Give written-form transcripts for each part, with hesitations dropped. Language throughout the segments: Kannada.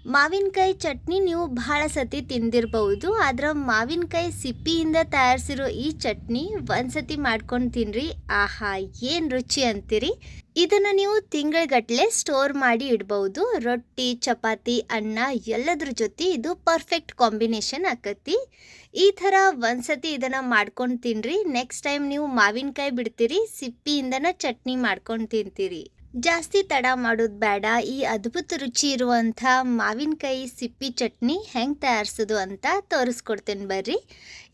ಮಾವಿನಕಾಯಿ ಚಟ್ನಿ ನೀವು ಬಹಳ ಸತಿ ತಿಂದಿರಬಹುದು. ಆದ್ರೆ ಮಾವಿನಕಾಯಿ ಸಿಪ್ಪಿಯಿಂದ ತಯಾರಿಸಿರೋ ಈ ಚಟ್ನಿ ಒಂದ್ಸತಿ ಮಾಡ್ಕೊಂಡು ತಿನ್ರಿ. ಆಹಾ, ಏನು ರುಚಿ ಅಂತೀರಿ. ಇದನ್ನು ನೀವು ತಿಂಗಳಗಟ್ಟಲೆ ಸ್ಟೋರ್ ಮಾಡಿ ಇಡಬಹುದು. ರೊಟ್ಟಿ, ಚಪಾತಿ, ಅನ್ನ ಎಲ್ಲದ್ರ ಜೊತೆ ಇದು ಪರ್ಫೆಕ್ಟ್ ಕಾಂಬಿನೇಷನ್ ಆಕತಿ. ಈ ಥರ ಒಂದ್ಸತಿ ಇದನ್ನು ಮಾಡ್ಕೊಂಡು ತಿನ್ರಿ. ನೆಕ್ಸ್ಟ್ ಟೈಮ್ ನೀವು ಮಾವಿನಕಾಯಿ ಬಿಡ್ತೀರಿ, ಸಿಪ್ಪಿಯಿಂದನ ಚಟ್ನಿ ಮಾಡ್ಕೊಂಡು ತಿಂತೀರಿ. ಜಾಸ್ತಿ ತಡ ಮಾಡೋದು ಬೇಡ. ಈ ಅದ್ಭುತ ರುಚಿ ಇರುವಂಥ ಮಾವಿನಕಾಯಿ ಸಿಪ್ಪಿ ಚಟ್ನಿ ಹೆಂಗೆ ತಯಾರಿಸೋದು ಅಂತ ತೋರಿಸ್ಕೊಡ್ತೇನೆ ಬರ್ರಿ.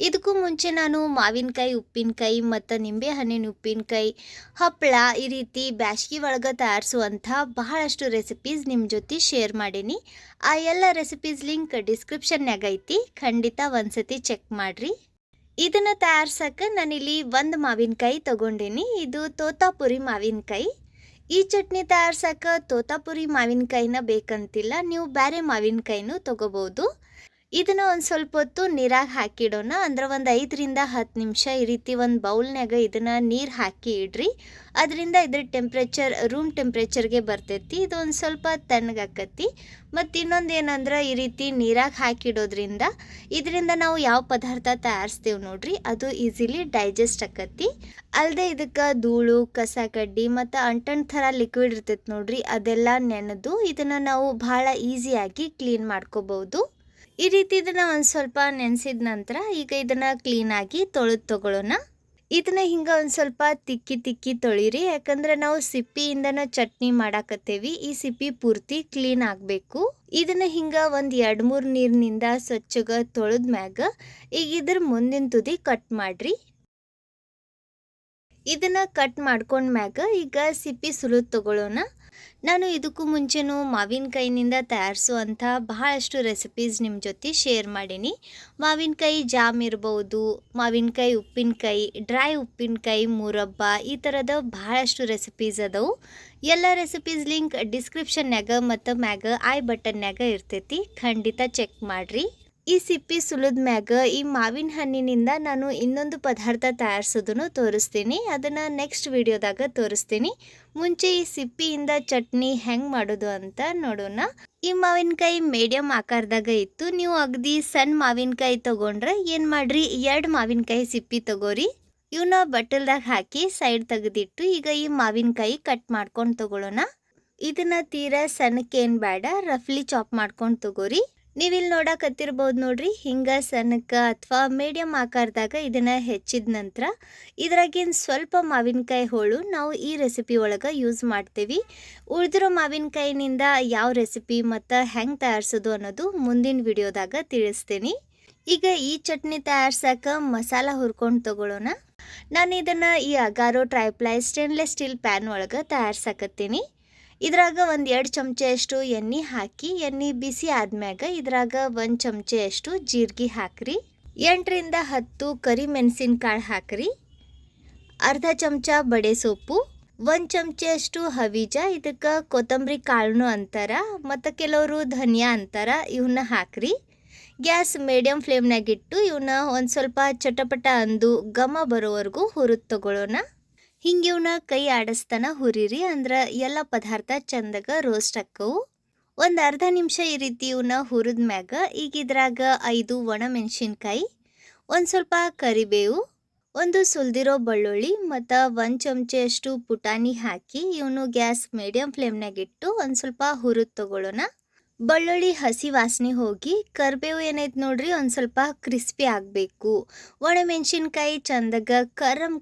ಇದಕ್ಕೂ ಮುಂಚೆ ನಾನು ಮಾವಿನಕಾಯಿ ಉಪ್ಪಿನಕಾಯಿ ಮತ್ತು ನಿಂಬೆಹಣ್ಣಿನ ಉಪ್ಪಿನಕಾಯಿ, ಹಪ್ಪಳ ಈ ರೀತಿ ಬ್ಯಾಸ್ಗಿ ಒಳಗೆ ತಯಾರಿಸುವಂಥ ಬಹಳಷ್ಟು ರೆಸಿಪೀಸ್ ನಿಮ್ಮ ಜೊತೆ ಶೇರ್ ಮಾಡೀನಿ. ಆ ಎಲ್ಲ ರೆಸಿಪೀಸ್ ಲಿಂಕ್ ಡಿಸ್ಕ್ರಿಪ್ಷನ್ಯಾಗ ಐತಿ, ಖಂಡಿತ ಒಂದ್ಸತಿ ಚೆಕ್ ಮಾಡಿರಿ. ಇದನ್ನು ತಯಾರ್ಸಕ್ಕೆ ನಾನಿಲ್ಲಿ ಒಂದು ಮಾವಿನಕಾಯಿ ತೊಗೊಂಡೀನಿ. ಇದು ತೋತಾಪುರಿ ಮಾವಿನಕಾಯಿ. ಈ ಚಟ್ನಿ ತಯಾರ್ಸಕ್ಕೆ ತೋತಾಪುರಿ ಮಾವಿನಕಾಯಿನ ಬೇಕಂತಿಲ್ಲ, ನೀವು ಬೇರೆ ಮಾವಿನಕಾಯಿನೂ ತೊಗೋಬೋದು. ಇದನ್ನು ಒಂದು ಸ್ವಲ್ಪ ಹೊತ್ತು ನೀರಾಗ ಹಾಕಿಡೋಣ. ಅಂದ್ರೆ ಒಂದು 5ರಿಂದ 10 ನಿಮಿಷ ಈ ರೀತಿ ಒಂದು ಬೌಲ್ನಾಗ ಇದನ್ನು ನೀರು ಹಾಕಿ ಇಡ್ರಿ. ಅದರಿಂದ ಇದ್ರ ಟೆಂಪ್ರೇಚರ್ ರೂಮ್ ಟೆಂಪ್ರೇಚರ್ಗೆ ಬರ್ತೈತಿ. ಇದು ಒಂದು ಸ್ವಲ್ಪ ತಣ್ಣಗಾಕತಿ. ಮತ್ತು ಇನ್ನೊಂದು ಏನಂದ್ರೆ, ಈ ರೀತಿ ನೀರಾಗ ಹಾಕಿಡೋದ್ರಿಂದ ಇದರಿಂದ ನಾವು ಯಾವ ಪದಾರ್ಥ ತಯಾರಿಸ್ತೇವೆ ನೋಡ್ರಿ, ಅದು ಈಸಿಲಿ ಡೈಜೆಸ್ಟ್ ಆಕತಿ. ಅಲ್ಲದೆ ಇದಕ್ಕೆ ಧೂಳು, ಕಸ ಕಡ್ಡಿ ಮತ್ತು ಅಂಟನ್ ಥರ ಲಿಕ್ವಿಡ್ ಇರ್ತೈತೆ ನೋಡ್ರಿ, ಅದೆಲ್ಲ ನೆನೆದು ಇದನ್ನು ನಾವು ಭಾಳ ಈಸಿಯಾಗಿ ಕ್ಲೀನ್ ಮಾಡ್ಕೋಬಹುದು. ಈ ರೀತಿ ಇದನ್ನು ಒಂದು ಸ್ವಲ್ಪ ನೆನೆಸಿದ ನಂತರ ಈಗ ಇದನ್ನು ಕ್ಲೀನಾಗಿ ತೊಳೆದು ತಗೊಳ್ಳೋಣ. ಇದನ್ನ ಹಿಂಗೆ ಒಂದು ಸ್ವಲ್ಪ ತಿಕ್ಕಿ ತೊಳಿರಿ, ಯಾಕಂದ್ರೆ ನಾವು ಸಿಪ್ಪಿಯಿಂದನ ಚಟ್ನಿ ಮಾಡಾಕತ್ತೇವಿ. ಈ ಸಿಪ್ಪಿ ಪೂರ್ತಿ ಕ್ಲೀನ್ ಆಗಬೇಕು. ಇದನ್ನ ಹಿಂಗೆ ಒಂದು 2-3 ನೀರಿನಿಂದ ಸ್ವಚ್ಛಗೆ ತೊಳೆದ ಮ್ಯಾಗ ಈಗ ಇದ್ರ ಮುಂದಿನ ತುದಿ ಕಟ್ ಮಾಡ್ರಿ. ಇದನ್ನು ಕಟ್ ಮಾಡ್ಕೊಂಡ್ಮ್ಯಾಗ ಈಗ ಸಿಪ್ಪಿ ಸುಲಿದು ತಗೊಳ್ಳೋಣ. ನಾನು ಇದಕ್ಕೂ ಮುಂಚೆನೂ ಮಾವಿನಕಾಯಿನಿಂದ ತಯಾರಿಸುವಂಥ ಬಹಳಷ್ಟು ರೆಸಿಪೀಸ್ ನಿಮ್ಮ ಜೊತೆ ಶೇರ್ ಮಾಡೀನಿ. ಮಾವಿನಕಾಯಿ ಜಾಮ್ ಇರ್ಬೋದು, ಮಾವಿನಕಾಯಿ ಉಪ್ಪಿನಕಾಯಿ, ಡ್ರೈ ಉಪ್ಪಿನಕಾಯಿ ಮುರಬ್ಬ, ಈ ಥರದ ಬಹಳಷ್ಟು ರೆಸಿಪೀಸ್ ಅದಾವು. ಎಲ್ಲ ರೆಸಿಪೀಸ್ ಲಿಂಕ್ ಡಿಸ್ಕ್ರಿಪ್ಷನ್ಯಾಗ ಮತ್ತು ಮ್ಯಾಗ ಐ ಬಟನ್ಯಾಗ ಇರ್ತೈತಿ, ಖಂಡಿತ ಚೆಕ್ ಮಾಡಿರಿ. ಈ ಸಿಪ್ಪಿ ಸುಲಿದ ಮ್ಯಾಗ ಈ ಮಾವಿನ ಹಣ್ಣಿನಿಂದ ನಾನು ಇನ್ನೊಂದು ಪದಾರ್ಥ ತಯಾರಿಸೋದನ್ನು ತೋರಿಸ್ತೀನಿ. ಅದನ್ನು ನೆಕ್ಸ್ಟ್ ವಿಡಿಯೋದಾಗ ತೋರಿಸ್ತೀನಿ. ಮುಂಚೆ ಈ ಸಿಪ್ಪಿಯಿಂದ ಚಟ್ನಿ ಹೆಂಗೆ ಮಾಡೋದು ಅಂತ ನೋಡೋಣ. ಈ ಮಾವಿನಕಾಯಿ ಮೀಡಿಯಮ್ ಆಕಾರದಾಗ ಇತ್ತು. ನೀವು ಅಗದಿ ಸಣ್ಣ ಮಾವಿನಕಾಯಿ ತೊಗೊಂಡ್ರೆ ಏನು ಮಾಡ್ರಿ, 2 ಮಾವಿನಕಾಯಿ ಸಿಪ್ಪಿ ತಗೋರಿ. ಇವನ್ನ ಬಟ್ಟಲ್ದಾಗ ಹಾಕಿ ಸೈಡ್ ತೆಗೆದಿಟ್ಟು ಈಗ ಈ ಮಾವಿನಕಾಯಿ ಕಟ್ ಮಾಡ್ಕೊಂಡು ತಗೊಳ್ಳೋಣ. ಇದನ್ನು ತೀರಾ ಸಣ್ಣಕ್ಕೇನು ಬೇಡ, ರಫ್ಲಿ ಚಾಪ್ ಮಾಡ್ಕೊಂಡು ತಗೋರಿ. ನೀವಿಲ್ಲಿ ನೋಡಕತ್ತಿರ್ಬೋದು ನೋಡ್ರಿ, ಹಿಂಗೆ ಸಣ್ಣಕ್ಕೆ ಅಥವಾ ಮೀಡಿಯಮ್ ಆಕಾರದಾಗ ಇದನ್ನು ಹೆಚ್ಚಿದ ನಂತರ ಇದ್ರಾಗಿನ ಸ್ವಲ್ಪ ಮಾವಿನಕಾಯಿ ಹೋಳು ನಾವು ಈ ರೆಸಿಪಿ ಒಳಗೆ ಯೂಸ್ ಮಾಡ್ತೀವಿ. ಉಳಿದಿರೋ ಮಾವಿನಕಾಯಿನಿಂದ ಯಾವ ರೆಸಿಪಿ ಮತ್ತು ಹೆಂಗೆ ತಯಾರಿಸೋದು ಅನ್ನೋದು ಮುಂದಿನ ವಿಡಿಯೋದಾಗ ತಿಳಿಸ್ತೀನಿ. ಈಗ ಈ ಚಟ್ನಿ ತಯಾರ್ಸಕ್ಕೆ ಮಸಾಲ ಹುರ್ಕೊಂಡು ತಗೊಳ್ಳೋಣ. ನಾನು ಇದನ್ನು ಈ Agaro triply stainless steel PAN ಒಳಗೆ ತಯಾರ್ಸಕತ್ತೀನಿ. ಇದ್ರಾಗ ಒಂದು 2 ಚಮಚೆಯಷ್ಟು ಎಣ್ಣೆ ಹಾಕಿ, ಎಣ್ಣೆ ಬಿಸಿ ಆದ್ಮ್ಯಾಗ ಇದ್ರಾಗ 1 ಚಮಚೆಯಷ್ಟು ಜೀರಿಗೆ ಹಾಕ್ರಿ. 8ರಿಂದ 10 ಕರಿ ಮೆಣಸಿನಕಾಳು ಹಾಕ್ರಿ. ಅರ್ಧ ಚಮಚ ಬಡೆ ಸೊಪ್ಪು, 1 ಚಮಚೆಯಷ್ಟು ಹವೀಜ, ಇದಕ್ಕೆ ಕೊತ್ತಂಬರಿ ಕಾಳನ್ನು ಅಂತಾರ ಮತ್ತು ಕೆಲವರು ಧನಿಯಾ ಅಂತಾರ, ಇವನ್ನ ಹಾಕ್ರಿ. ಗ್ಯಾಸ್ ಮೀಡಿಯಮ್ ಫ್ಲೇಮ್ನಾಗಿಟ್ಟು ಇವನ್ನ ಒಂದು ಸ್ವಲ್ಪ ಚಟಪಟ ಅಂದು ಘಮ ಬರೋವರೆಗೂ ಹುರಿದು ತಗೊಳ್ಳೋಣ. ಹಿಂಗೆ ಇವನ್ನ ಕೈ ಆಡಿಸ್ತಾನ ಹುರಿರಿ, ಅಂದ್ರೆ ಎಲ್ಲ ಪದಾರ್ಥ ಚಂದಾಗ ರೋಸ್ಟ್ ಆಕ್ಕವು. ಒಂದು ಅರ್ಧ ನಿಮಿಷ ಈ ರೀತಿ ಇವನ್ನ ಹುರಿದ ಮ್ಯಾಗ ಈಗ ಇದ್ರಾಗ 5 ಒಣ ಮೆಣಸಿನ್ಕಾಯಿ, ಒಂದು ಸ್ವಲ್ಪ ಕರಿಬೇವು, ಒಂದು ಸುಲಿದಿರೋ ಬೆಳ್ಳುಳ್ಳಿ ಮತ್ತು 1 ಚಮಚೆಯಷ್ಟು ಪುಟಾಣಿ ಹಾಕಿ ಇವನು ಗ್ಯಾಸ್ ಮೀಡಿಯಮ್ ಫ್ಲೇಮ್ನಾಗಿಟ್ಟು ಒಂದು ಸ್ವಲ್ಪ ಹುರಿದು ತಗೊಳ್ಳೋಣ. ಬೆಳ್ಳುಳ್ಳಿ ಹಸಿ ವಾಸನೆ ಹೋಗಿ ಕರಿಬೇವು ಏನೈತೆ ನೋಡ್ರಿ ಒಂದು ಸ್ವಲ್ಪ ಕ್ರಿಸ್ಪಿ ಆಗಬೇಕು. ಒಣ ಮೆಣಸಿನ್ಕಾಯಿ ಚಂದಾಗ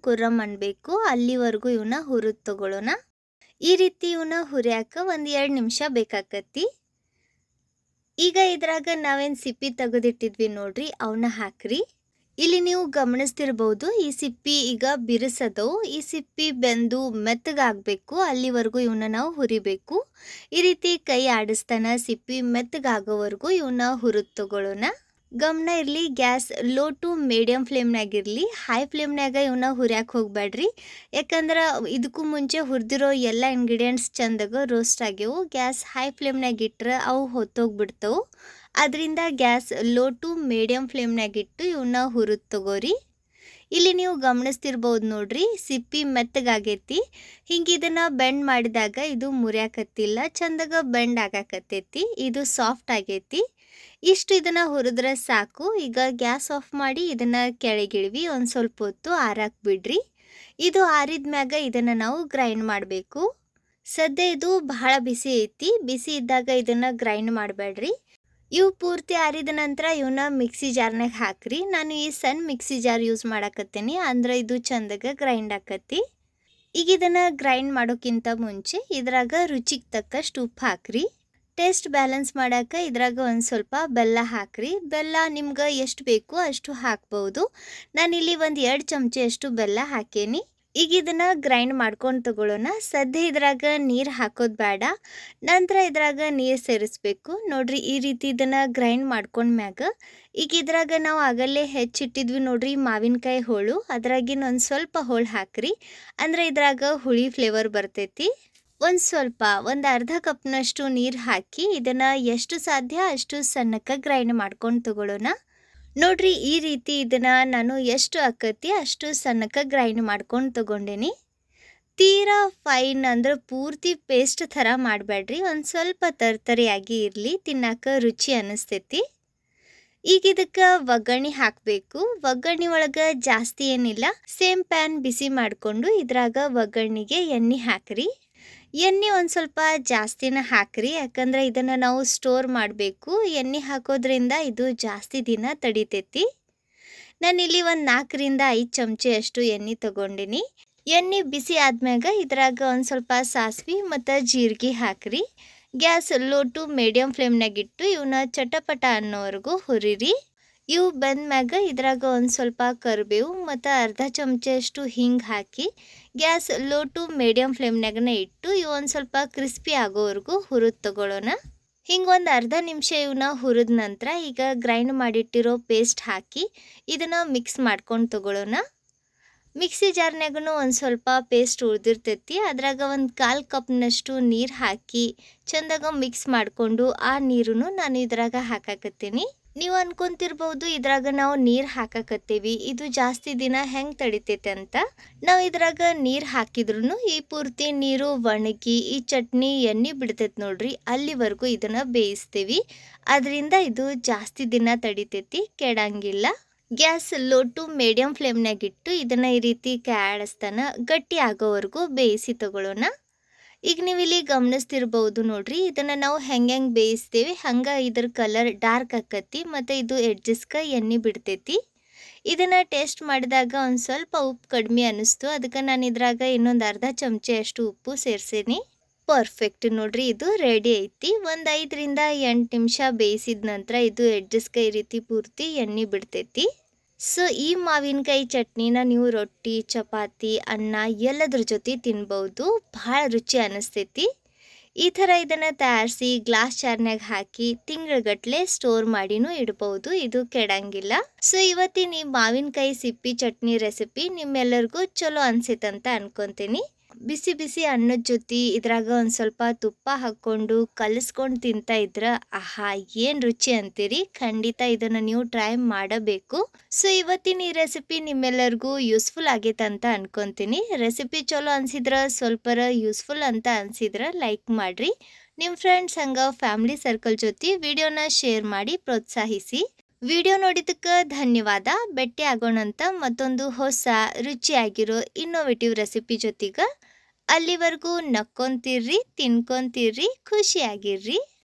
ಕುರ್ರಮ್ ಅನ್ಬೇಕು, ಅಲ್ಲಿವರೆಗೂ ಇವನ್ನ ಹುರಿದು ತಗೊಳ್ಳೋಣ. ಈ ರೀತಿ ಇವನ್ನ ಹುರಿಯಾಕ ಒಂದು 2 ನಿಮಿಷ ಬೇಕಾಕತಿ. ಈಗ ಇದ್ರಾಗ ನಾವೇನು ಸಿಪ್ಪಿ ತೆಗೆದಿಟ್ಟಿದ್ವಿ ನೋಡ್ರಿ, ಅವನ್ನ ಹಾಕ್ರಿ. ಇಲ್ಲಿ ನೀವು ಗಮನಿಸ್ತಿರ್ಬೋದು, ಈ ಸಿಪ್ಪಿ ಈಗ ಬಿರುಸದವು. ಈ ಸಿಪ್ಪಿ ಬೆಂದು ಮೆತ್ತಗಾಗಬೇಕು, ಅಲ್ಲಿವರೆಗೂ ಇವನ್ನ ನಾವು ಹುರಿಬೇಕು. ಈ ರೀತಿ ಕೈ ಆಡಿಸ್ತಾನ ಸಿಪ್ಪಿ ಮೆತ್ತಗಾಗೋವರೆಗೂ ಇವನ್ನ ಹುರಿದು ತಗೊಳ್ಳೋಣ. ಗಮನ ಇರಲಿ, ಗ್ಯಾಸ್ ಲೋ ಟು ಮೀಡಿಯಮ್ ಫ್ಲೇಮ್ನಾಗಿರಲಿ. ಹೈ ಫ್ಲೇಮ್ನಾಗ ಇವನ್ನ ಹುರಿಯಾಕೆ ಹೋಗಬೇಡ್ರಿ, ಯಾಕಂದ್ರೆ ಇದಕ್ಕೂ ಮುಂಚೆ ಹುರಿದಿರೋ ಎಲ್ಲ ಇಂಗ್ರೀಡಿಯೆಂಟ್ಸ್ ಚಂದಾಗ ರೋಸ್ಟ್ ಆಗ್ಯವು. ಗ್ಯಾಸ್ ಹೈ ಫ್ಲೇಮ್ನಾಗ ಇಟ್ಟರೆ ಅವು ಹೊತ್ತೋಗ್ಬಿಡ್ತವೆ. ಅದರಿಂದ ಗ್ಯಾಸ್ ಲೋ ಟು ಮೀಡಿಯಮ್ ಫ್ಲೇಮ್ನಾಗಿಟ್ಟು ಇವನ್ನ ಹುರಿದು ತಗೋರಿ. ಇಲ್ಲಿ ನೀವು ಗಮನಿಸ್ತಿರ್ಬೋದು ನೋಡ್ರಿ, ಸಿಪ್ಪಿ ಮೆತ್ತಗಾಗೈತಿ. ಹಿಂಗೆ ಇದನ್ನು ಬೆಂಡ್ ಮಾಡಿದಾಗ ಇದು ಮುರಿಯಾಕತ್ತಿಲ್ಲ, ಚಂದಾಗ ಬೆಂಡ್ ಆಗಾಕತ್ತೈತಿ. ಇದು ಸಾಫ್ಟ್ ಆಗೈತಿ. ಇಷ್ಟು ಇದನ್ನು ಹುರಿದ್ರೆ ಸಾಕು. ಈಗ ಗ್ಯಾಸ್ ಆಫ್ ಮಾಡಿ ಇದನ್ನು ಕೆಳಗಿಳಿವಿ, ಒಂದು ಸ್ವಲ್ಪ ಹೊತ್ತು ಆರಾಕ್ ಬಿಡ್ರಿ. ಇದು ಆರಿದ ಮ್ಯಾಗ ಇದನ್ನು ನಾವು ಗ್ರೈಂಡ್ ಮಾಡಬೇಕು. ಸದ್ಯ ಇದು ಬಹಳ ಬಿಸಿ ಐತಿ. ಬಿಸಿ ಇದ್ದಾಗ ಇದನ್ನು ಗ್ರೈಂಡ್ ಮಾಡಬೇಡ್ರಿ. ಇವು ಪೂರ್ತಿ ಆರಿದ ನಂತರ ಇವನ್ನ ಮಿಕ್ಸಿ ಜಾರ್ನಾಗ ಹಾಕ್ರಿ. ನಾನು ಈ ಸಣ್ಣ ಮಿಕ್ಸಿ ಜಾರ್ ಯೂಸ್ ಮಾಡಾಕತ್ತೀನಿ, ಅಂದ್ರೆ ಇದು ಚಂದಾಗ ಗ್ರೈಂಡ್ ಆಕತಿ. ಈಗ ಇದನ್ನು ಗ್ರೈಂಡ್ ಮಾಡೋಕ್ಕಿಂತ ಮುಂಚೆ ಇದ್ರಾಗ ರುಚಿಗೆ ತಕ್ಕಷ್ಟು ಉಪ್ಪು ಹಾಕ್ರಿ. ಟೇಸ್ಟ್ ಬ್ಯಾಲೆನ್ಸ್ ಮಾಡೋಕೆ ಇದ್ರಾಗ ಒಂದು ಸ್ವಲ್ಪ ಬೆಲ್ಲ ಹಾಕ್ರಿ. ಬೆಲ್ಲ ನಿಮ್ಗೆ ಎಷ್ಟು ಬೇಕು ಅಷ್ಟು ಹಾಕ್ಬೋದು. ನಾನಿಲ್ಲಿ ಒಂದು 2 ಚಮಚೆಯಷ್ಟು ಬೆಲ್ಲ ಹಾಕೇನಿ. ಈಗ ಇದನ್ನು ಗ್ರೈಂಡ್ ಮಾಡ್ಕೊಂಡು ತಗೊಳ್ಳೋಣ. ಸದ್ಯ ಇದ್ರಾಗ ನೀರು ಹಾಕೋದು ಬೇಡ, ನಂತರ ಇದ್ರಾಗ ನೀರು ಸೇರಿಸ್ಬೇಕು. ನೋಡ್ರಿ, ಈ ರೀತಿ ಇದನ್ನು ಗ್ರೈಂಡ್ ಮಾಡ್ಕೊಂಡ್ಮ್ಯಾಗ ಈಗ ಇದ್ರಾಗ ನಾವು ಆಗಲ್ಲೇ ಹೆಚ್ಚಿಟ್ಟಿದ್ವಿ ನೋಡ್ರಿ ಮಾವಿನಕಾಯಿ ಹೋಳು, ಅದ್ರಾಗಿನ ಒಂದು ಸ್ವಲ್ಪ ಹೋಳು ಹಾಕ್ರಿ. ಅಂದರೆ ಇದ್ರಾಗ ಹುಳಿ ಫ್ಲೇವರ್ ಬರ್ತೈತಿ. ಒಂದು ಅರ್ಧ ಕಪ್ನಷ್ಟು ನೀರು ಹಾಕಿ ಇದನ್ನು ಎಷ್ಟು ಸಾಧ್ಯ ಅಷ್ಟು ಸಣ್ಣಕ್ಕೆ ಗ್ರೈಂಡ್ ಮಾಡ್ಕೊಂಡು ತಗೊಳ್ಳೋಣ. ನೋಡ್ರಿ, ಈ ರೀತಿ ಇದನ್ನು ನಾನು ಎಷ್ಟು ಆಕತಿ ಅಷ್ಟು ಸಣ್ಣಕ್ಕೆ ಗ್ರೈಂಡ್ ಮಾಡ್ಕೊಂಡು ತಗೊಂಡೇನಿ. ತೀರಾ ಫೈನ್ ಅಂದ್ರೆ ಪೂರ್ತಿ ಪೇಸ್ಟ್ ಥರ ಮಾಡಬೇಡ್ರಿ, ಒಂದು ಸ್ವಲ್ಪ ತರ್ತರಿಯಾಗಿ ಇರಲಿ, ತಿನ್ನಕ್ಕೆ ರುಚಿ ಅನ್ನಿಸ್ತೈತಿ. ಈಗ ಇದಕ್ಕೆ ಒಗ್ಗರಣೆ ಹಾಕಬೇಕು. ಒಗ್ಗರಣೆ ಒಳಗೆ ಜಾಸ್ತಿ ಏನಿಲ್ಲ, ಸೇಮ್ ಪ್ಯಾನ್ ಬಿಸಿ ಮಾಡಿಕೊಂಡು ಇದ್ರಾಗ ಒಗ್ಗರಣೆಗೆ ಎಣ್ಣೆ ಹಾಕ್ರಿ. ಎಣ್ಣೆ ಒಂದು ಸ್ವಲ್ಪ ಜಾಸ್ತಿನ ಹಾಕ್ರಿ, ಯಾಕಂದ್ರೆ ಇದನ್ನು ನಾವು ಸ್ಟೋರ್ ಮಾಡಬೇಕು. ಎಣ್ಣೆ ಹಾಕೋದ್ರಿಂದ ಇದು ಜಾಸ್ತಿ ದಿನ ತಡಿತೈತಿ. ನಾನಿಲ್ಲಿ ಒಂದು 4ರಿಂದ 5 ಚಮಚೆಯಷ್ಟು ಎಣ್ಣೆ ತಗೊಂಡಿನಿ. ಎಣ್ಣೆ ಬಿಸಿ ಆದ್ಮ್ಯಾಗ ಇದ್ರಾಗ ಒಂದು ಸ್ವಲ್ಪ ಸಾಸಿವೆ ಮತ್ತು ಜೀರಿಗೆ ಹಾಕ್ರಿ. ಗ್ಯಾಸ್ ಲೋ ಟು ಮೀಡಿಯಮ್ ಫ್ಲೇಮ್ನಾಗಿಟ್ಟು ಇವನ್ನ ಚಟಪಟ ಅನ್ನೋವರೆಗೂ ಹುರಿರಿ. ಇವು ಬೆಂದ್ಮ್ಯಾಗ ಇದ್ರಾಗ ಒಂದು ಸ್ವಲ್ಪ ಕರಿಬೇವು ಮತ್ತು ಅರ್ಧ ಚಮಚೆಯಷ್ಟು ಹಿಂಗೆ ಹಾಕಿ ಗ್ಯಾಸ್ ಲೋ ಟು ಮೀಡಿಯಮ್ ಫ್ಲೇಮ್ನಾಗನೇ ಇಟ್ಟು ಇವು ಒಂದು ಸ್ವಲ್ಪ ಕ್ರಿಸ್ಪಿ ಆಗೋವರೆಗೂ ಹುರಿದು ತಗೊಳ್ಳೋಣ. ಹಿಂಗೆ ಒಂದು ಅರ್ಧ ನಿಮಿಷ ಇವನ್ನ ಹುರಿದ ನಂತರ ಈಗ ಗ್ರೈಂಡ್ ಮಾಡಿಟ್ಟಿರೋ ಪೇಸ್ಟ್ ಹಾಕಿ ಇದನ್ನು ಮಿಕ್ಸ್ ಮಾಡ್ಕೊಂಡು ತಗೊಳ್ಳೋಣ. ಮಿಕ್ಸಿ ಜಾರ್ನಾಗೂ ಒಂದು ಸ್ವಲ್ಪ ಪೇಸ್ಟ್ ಉಳಿದಿರ್ತೈತಿ, ಅದ್ರಾಗ ಒಂದು 1/4 ಕಪ್ನಷ್ಟು ನೀರು ಹಾಕಿ ಚೆಂದಾಗ ಮಿಕ್ಸ್ ಮಾಡಿಕೊಂಡು ಆ ನೀರನ್ನು ನಾನು ಇದ್ರಾಗ ಹಾಕಾಕತ್ತೀನಿ. ನೀವು ಅನ್ಕೊಂತಿರ್ಬೋದು ಇದ್ರಾಗ ನಾವು ನೀರು ಹಾಕಾಕತ್ತೀವಿ, ಇದು ಜಾಸ್ತಿ ದಿನ ಹೆಂಗೆ ತಡಿತೈತೆ ಅಂತ. ನಾವು ಇದ್ರಾಗ ನೀರು ಹಾಕಿದ್ರು ಈ ಪೂರ್ತಿ ನೀರು ಒಣಗಿ ಈ ಚಟ್ನಿ ಎಣ್ಣೆ ಬಿಡ್ತೈತೆ ನೋಡ್ರಿ, ಅಲ್ಲಿವರೆಗೂ ಇದನ್ನು ಬೇಯಿಸ್ತೀವಿ. ಅದರಿಂದ ಇದು ಜಾಸ್ತಿ ದಿನ ತಡಿತೈತಿ, ಕೆಡಂಗಿಲ್ಲ. ಗ್ಯಾಸ್ ಲೋ ಟು ಮೀಡಿಯಮ್ ಫ್ಲೇಮ್ನಾಗಿಟ್ಟು ಇದನ್ನು ಈ ರೀತಿ ಕಾಡಿಸ್ತಾನ ಗಟ್ಟಿ ಆಗೋವರೆಗೂ ಬೇಯಿಸಿ ತಗೊಳ್ಳೋಣ. ಈಗ ನೀವು ಇಲ್ಲಿ ಗಮನಿಸ್ತಿರ್ಬೋದು ನೋಡ್ರಿ, ಇದನ್ನು ನಾವು ಹೆಂಗೆ ಬೇಯಿಸ್ತೀವಿ ಹಂಗೆ ಇದ್ರ ಕಲರ್ ಡಾರ್ಕ್ ಆಕತಿ ಮತ್ತು ಇದು ಎಡ್ಜಸ್ಗೆ ಎಣ್ಣೆ ಬಿಡ್ತೈತಿ. ಇದನ್ನು ಟೇಸ್ಟ್ ಮಾಡಿದಾಗ ಒಂದು ಸ್ವಲ್ಪ ಉಪ್ಪು ಕಡಿಮೆ ಅನ್ನಿಸ್ತು, ಅದಕ್ಕೆ ನಾನು ಇದ್ರಾಗ ಇನ್ನೊಂದು ಅರ್ಧ ಚಮಚೆಯಷ್ಟು ಉಪ್ಪು ಸೇರಿಸೀನಿ. ಪರ್ಫೆಕ್ಟ್ ನೋಡ್ರಿ, ಇದು ರೆಡಿ ಐತಿ. ಒಂದು 5ರಿಂದ 8 ನಿಮಿಷ ಬೇಯಿಸಿದ ನಂತರ ಇದು ಎಡ್ಜಸ್ಗೆ ಈ ರೀತಿ ಪೂರ್ತಿ ಎಣ್ಣೆ ಬಿಡ್ತೈತಿ. ಸೊ ಈ ಮಾವಿನಕಾಯಿ ಚಟ್ನಿನ ನೀವು ರೊಟ್ಟಿ, ಚಪಾತಿ, ಅನ್ನ ಎಲ್ಲದ್ರ ಜೊತೆ ತಿನ್ಬೋದು. ಭಾಳ ರುಚಿ ಅನ್ನಿಸ್ತೈತಿ. ಈ ಥರ ಇದನ್ನು ತಯಾರಿಸಿ ಗ್ಲಾಸ್ ಜಾರ್ನಾಗ ಹಾಕಿ ತಿಂಗಳಗಟ್ಟಲೆ ಸ್ಟೋರ್ ಮಾಡಿನೂ ಇಡ್ಬೋದು, ಇದು ಕೆಡಂಗಿಲ್ಲ. ಸೊ ಇವತ್ತಿನ ಈ ಮಾವಿನಕಾಯಿ ಸಿಪ್ಪಿ ಚಟ್ನಿ ರೆಸಿಪಿ ನಿಮ್ಮೆಲ್ಲರಿಗೂ ಚಲೋ ಅನ್ಸಿತ್ತಂತ ಅನ್ಕೊತೀನಿ. ಬಿಸಿ ಬಿಸಿ ಅನ್ನದ ಜೊತೆ ಇದ್ರಾಗ ಒಂದು ಸ್ವಲ್ಪ ತುಪ್ಪ ಹಾಕ್ಕೊಂಡು ಕಲಿಸ್ಕೊಂಡು ತಿಂತಾ ಇದ್ರೆ ಆಹಾ ಏನು ರುಚಿ ಅಂತೀರಿ. ಖಂಡಿತ ಇದನ್ನು ನೀವು ಟ್ರೈ ಮಾಡಬೇಕು. ಸೊ ಇವತ್ತಿನ ಈ ರೆಸಿಪಿ ನಿಮ್ಮೆಲ್ಲರಿಗೂ ಯೂಸ್ಫುಲ್ ಆಗೈತೆ ಅಂತ ಅನ್ಕೊತೀನಿ. ರೆಸಿಪಿ ಚಲೋ ಅನ್ಸಿದ್ರೆ ಸ್ವಲ್ಪರ ಯೂಸ್ಫುಲ್ ಅಂತ ಅನ್ಸಿದ್ರೆ ಲೈಕ್ ಮಾಡಿರಿ. ನಿಮ್ಮ ಫ್ರೆಂಡ್ಸ್ ಹಂಗೆ ಫ್ಯಾಮಿಲಿ ಸರ್ಕಲ್ ಜೊತೆ ವಿಡಿಯೋನ ಶೇರ್ ಮಾಡಿ ಪ್ರೋತ್ಸಾಹಿಸಿ. ವಿಡಿಯೋ ನೋಡಿದ್ದಕ್ಕೆ ಧನ್ಯವಾದ. ಭೇಟಿ ಆಗೋಣಂತ ಮತ್ತೊಂದು ಹೊಸ ರುಚಿಯಾಗಿರೋ ಇನ್ನೋವೇಟಿವ್ ರೆಸಿಪಿ ಜೊತೆಗೆ. ಅಲ್ಲಿವರೆಗೂ ನಕ್ಕೊಂತಿರ್ರಿ, ತಿನ್ಕೊಂತಿರ್ರಿ, ಖುಷಿಯಾಗಿರ್ರಿ.